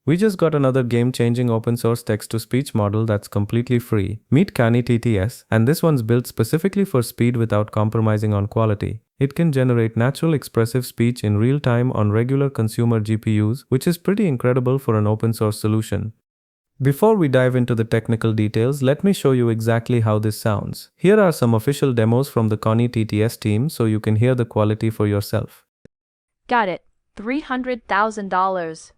We just got another game-changing open-source text-to-speech model that's completely free. Meet KaniTTS, and this one's built specifically for speed without compromising on quality. It can generate natural expressive speech in real time on regular consumer GPUs, which is pretty incredible for an open-source solution. Before we dive into the technical details, let me show you exactly how this sounds. Here are some official demos from the KaniTTS team so you can hear the quality for yourself. Got it. $300,000.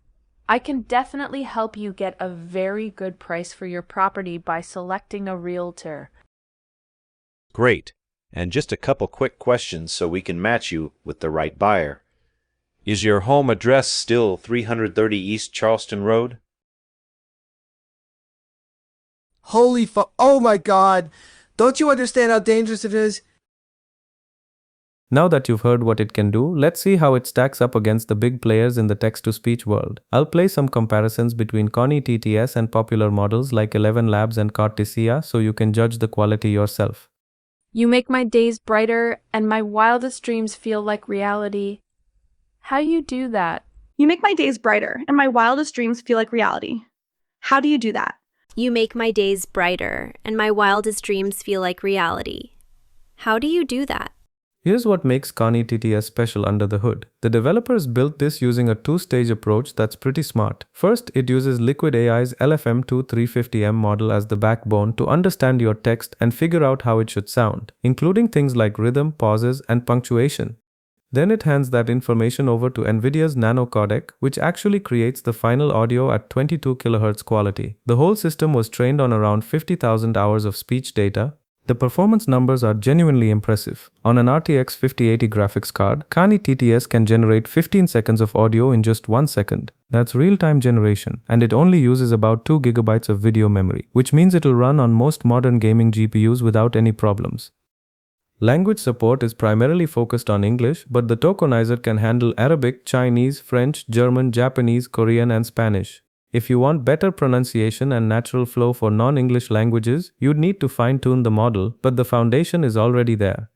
I can definitely help you get a very good price for your property by selecting a realtor. Great. And just a couple quick questions so we can match you with the right buyer. Is your home address still 330 East Charleston Road? Oh my God! Don't you understand how dangerous it is? Now that you've heard what it can do, let's see how it stacks up against the big players in the text-to-speech world. I'll play some comparisons between KaniTTS and popular models like 11 Labs and KaniTTS so you can judge the quality yourself. You make my days brighter and my wildest dreams feel like reality. How you do that? You make my days brighter and my wildest dreams feel like reality. How do you do that? You make my days brighter and my wildest dreams feel like reality. How do you do that? Here's what makes KaniTTS special under the hood. The developers built this using a two-stage approach that's pretty smart. First, it uses Liquid AI's LFM2 350M model as the backbone to understand your text and figure out how it should sound, including things like rhythm, pauses, and punctuation. Then it hands that information over to NVIDIA's Nano codec, which actually creates the final audio at 22 kHz quality. The whole system was trained on around 50,000 hours of speech data. The performance numbers are genuinely impressive. On an RTX 5080 graphics card, KaniTTS can generate 15 seconds of audio in just 1 second. That's real-time generation, and it only uses about 2 GB of video memory, which means it'll run on most modern gaming GPUs without any problems. Language support is primarily focused on English, but the tokenizer can handle Arabic, Chinese, French, German, Japanese, Korean, and Spanish. If you want better pronunciation and natural flow for non-English languages, you'd need to fine-tune the model, but the foundation is already there.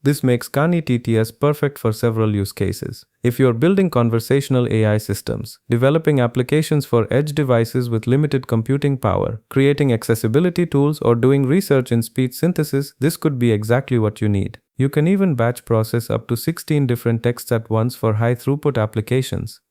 This makes KaniTTS perfect for several use cases. If you're building conversational AI systems, developing applications for edge devices with limited computing power, creating accessibility tools, or doing research in speech synthesis, this could be exactly what you need. You can even batch process up to 16 different texts at once for high-throughput applications.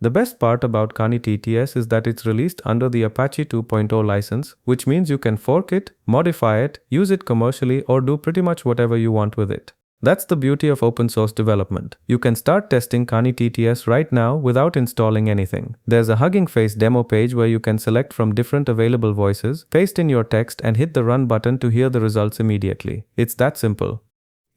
The best part about KaniTTS is that it's released under the Apache 2.0 license, which means you can fork it, modify it, use it commercially, or do pretty much whatever you want with it. That's the beauty of open source development. You can start testing KaniTTS right now without installing anything. There's a Hugging Face demo page where you can select from different available voices, paste in your text, and hit the run button to hear the results immediately. It's that simple.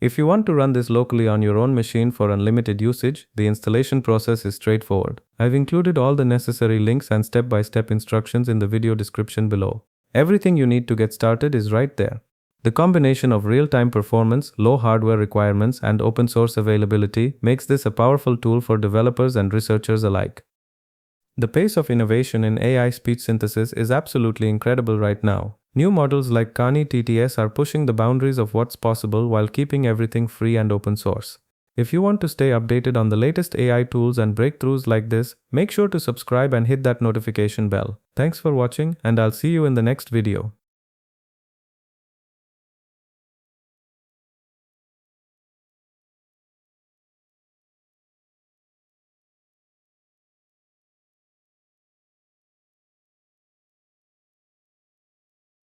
If you want to run this locally on your own machine for unlimited usage, the installation process is straightforward. I've included all the necessary links and step-by-step instructions in the video description below. Everything you need to get started is right there. The combination of real-time performance, low hardware requirements, and open-source availability makes this a powerful tool for developers and researchers alike. The pace of innovation in AI speech synthesis is absolutely incredible right now. New models like KaniTTS are pushing the boundaries of what's possible while keeping everything free and open source. If you want to stay updated on the latest AI tools and breakthroughs like this, make sure to subscribe and hit that notification bell. Thanks for watching, and I'll see you in the next video.